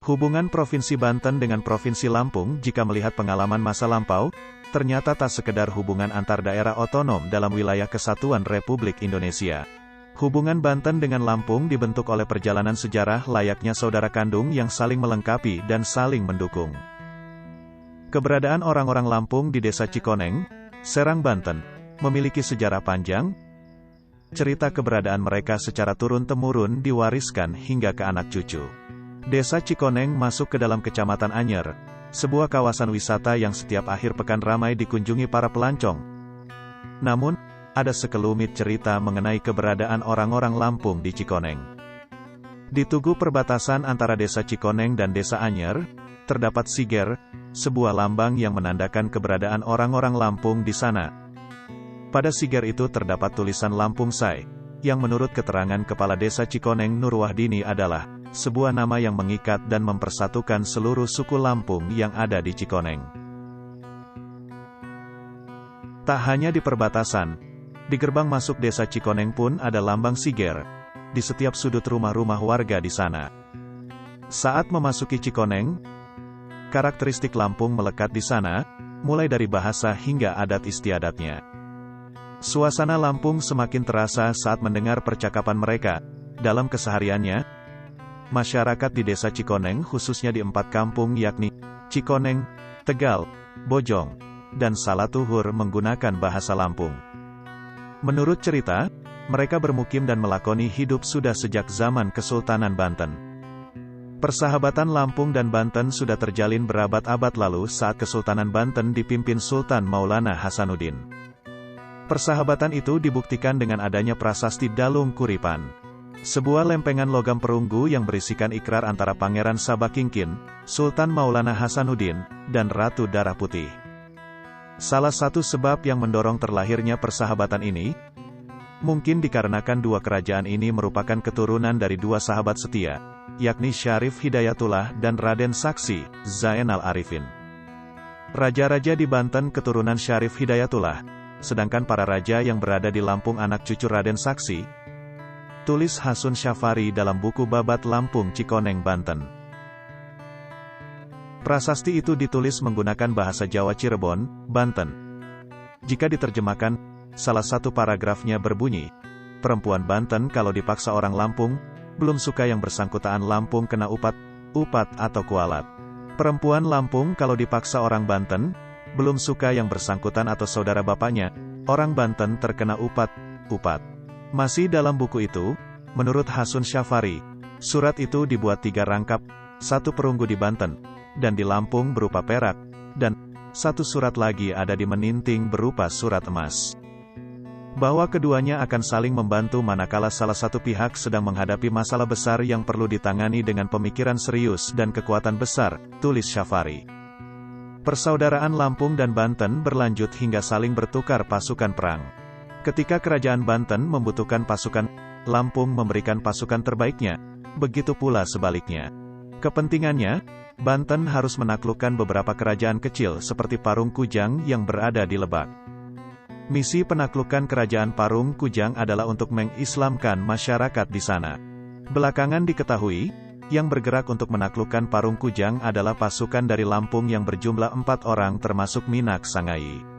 Hubungan Provinsi Banten dengan Provinsi Lampung jika melihat pengalaman masa lampau, ternyata tak sekedar hubungan antar daerah otonom dalam wilayah kesatuan Republik Indonesia. Hubungan Banten dengan Lampung dibentuk oleh perjalanan sejarah layaknya saudara kandung yang saling melengkapi dan saling mendukung. Keberadaan orang-orang Lampung di Desa Cikoneng, Serang, Banten, memiliki sejarah panjang. Cerita keberadaan mereka secara turun-temurun diwariskan hingga ke anak cucu. Desa Cikoneng masuk ke dalam Kecamatan Anyer, sebuah kawasan wisata yang setiap akhir pekan ramai dikunjungi para pelancong. Namun, ada sekelumit cerita mengenai keberadaan orang-orang Lampung di Cikoneng. Di tugu perbatasan antara Desa Cikoneng dan Desa Anyer, terdapat siger, sebuah lambang yang menandakan keberadaan orang-orang Lampung di sana. Pada siger itu terdapat tulisan Lampung Say, yang menurut keterangan Kepala Desa Cikoneng Nur Wahdini adalah sebuah nama yang mengikat dan mempersatukan seluruh suku Lampung yang ada di Cikoneng. Tak hanya di perbatasan, di gerbang masuk Desa Cikoneng pun ada lambang siger, di setiap sudut rumah-rumah warga di sana. Saat memasuki Cikoneng, karakteristik Lampung melekat di sana, mulai dari bahasa hingga adat istiadatnya. Suasana Lampung semakin terasa saat mendengar percakapan mereka. Dalam kesehariannya, masyarakat di Desa Cikoneng khususnya di 4 kampung yakni Cikoneng, Tegal, Bojong, dan Salatuhur menggunakan bahasa Lampung. Menurut cerita, mereka bermukim dan melakoni hidup sudah sejak zaman Kesultanan Banten. Persahabatan Lampung dan Banten sudah terjalin berabad-abad lalu saat Kesultanan Banten dipimpin Sultan Maulana Hasanuddin. Persahabatan itu dibuktikan dengan adanya prasasti Dalung Kuripan, sebuah lempengan logam perunggu yang berisikan ikrar antara Pangeran Sabakingkin, Sultan Maulana Hasanuddin, dan Ratu Darah Putih. Salah satu sebab yang mendorong terlahirnya persahabatan ini, mungkin dikarenakan dua kerajaan ini merupakan keturunan dari dua sahabat setia, yakni Syarif Hidayatullah dan Raden Saksi, Zainal Arifin. Raja-raja di Banten keturunan Syarif Hidayatullah, sedangkan para raja yang berada di Lampung anak cucu Raden Saksi. Tulis Hasun Syafari dalam buku Babat Lampung Cikoneng Banten. Prasasti itu ditulis menggunakan bahasa Jawa Cirebon, Banten. Jika diterjemahkan, salah satu paragrafnya berbunyi, perempuan Banten kalau dipaksa orang Lampung, belum suka yang bersangkutan Lampung kena upat atau kualat. Perempuan Lampung kalau dipaksa orang Banten, belum suka yang bersangkutan atau saudara bapaknya, orang Banten terkena upat. Masih dalam buku itu, menurut Hasun Syafari, surat itu dibuat 3 rangkap, 1 perunggu di Banten, dan di Lampung berupa perak, dan 1 surat lagi ada di Meninting berupa surat emas. Bahwa keduanya akan saling membantu manakala salah satu pihak sedang menghadapi masalah besar yang perlu ditangani dengan pemikiran serius dan kekuatan besar, tulis Syafari. Persaudaraan Lampung dan Banten berlanjut hingga saling bertukar pasukan perang. Ketika kerajaan Banten membutuhkan pasukan, Lampung memberikan pasukan terbaiknya, begitu pula sebaliknya. Kepentingannya, Banten harus menaklukkan beberapa kerajaan kecil seperti Parung Kujang yang berada di Lebak. Misi penaklukan kerajaan Parung Kujang adalah untuk mengislamkan masyarakat di sana. Belakangan diketahui, yang bergerak untuk menaklukkan Parung Kujang adalah pasukan dari Lampung yang berjumlah 4 orang termasuk Minak Sangai.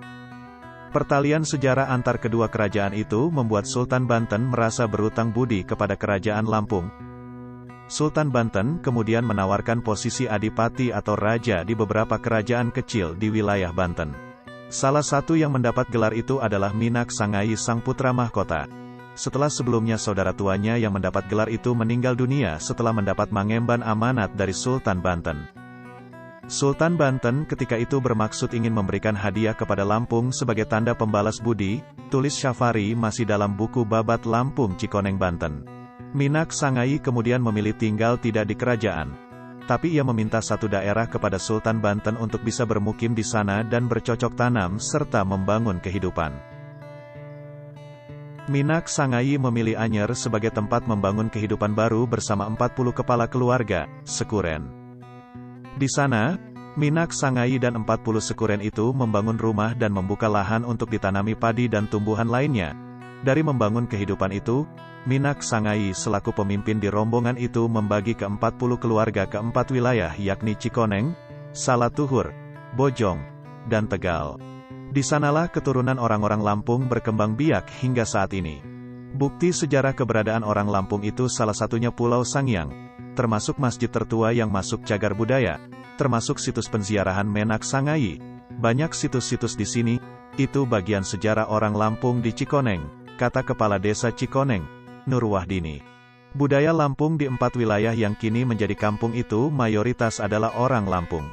Pertalian sejarah antar kedua kerajaan itu membuat Sultan Banten merasa berutang budi kepada kerajaan Lampung. Sultan Banten kemudian menawarkan posisi adipati atau raja di beberapa kerajaan kecil di wilayah Banten. Salah satu yang mendapat gelar itu adalah Minak Sangai sang putra mahkota. Setelah sebelumnya saudara tuanya yang mendapat gelar itu meninggal dunia setelah mendapat mangemban amanat dari Sultan Banten. Sultan Banten ketika itu bermaksud ingin memberikan hadiah kepada Lampung sebagai tanda pembalas budi, tulis Syafari masih dalam buku Babat Lampung Cikoneng Banten. Minak Sangai kemudian memilih tinggal tidak di kerajaan, tapi ia meminta satu daerah kepada Sultan Banten untuk bisa bermukim di sana dan bercocok tanam serta membangun kehidupan. Minak Sangai memilih Anyer sebagai tempat membangun kehidupan baru bersama 40 kepala keluarga, sekuren. Di sana, Minak Sangai dan 40 sekuren itu membangun rumah dan membuka lahan untuk ditanami padi dan tumbuhan lainnya. Dari membangun kehidupan itu, Minak Sangai selaku pemimpin di rombongan itu membagi ke 40 keluarga ke 4 wilayah yakni Cikoneng, Salatuhur, Bojong, dan Tegal. Di sanalah keturunan orang-orang Lampung berkembang biak hingga saat ini. Bukti sejarah keberadaan orang Lampung itu salah satunya Pulau Sangiang, termasuk masjid tertua yang masuk cagar budaya, termasuk situs penziarahan Menak Sangai. Banyak situs-situs di sini, itu bagian sejarah orang Lampung di Cikoneng, kata Kepala Desa Cikoneng, Nur Wahdini. Budaya Lampung di 4 wilayah yang kini menjadi kampung itu mayoritas adalah orang Lampung.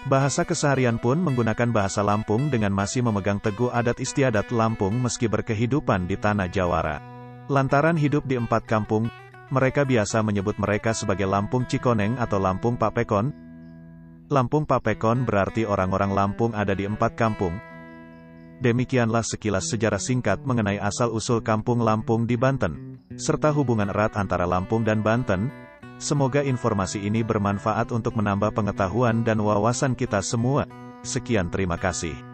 Bahasa keseharian pun menggunakan bahasa Lampung dengan masih memegang teguh adat istiadat Lampung meski berkehidupan di tanah Jawara. Lantaran hidup di 4 kampung, mereka biasa menyebut mereka sebagai Lampung Cikoneng atau Lampung Papekon. Lampung Papekon berarti orang-orang Lampung ada di 4 kampung. Demikianlah sekilas sejarah singkat mengenai asal-usul kampung Lampung di Banten, serta hubungan erat antara Lampung dan Banten. Semoga informasi ini bermanfaat untuk menambah pengetahuan dan wawasan kita semua. Sekian, terima kasih.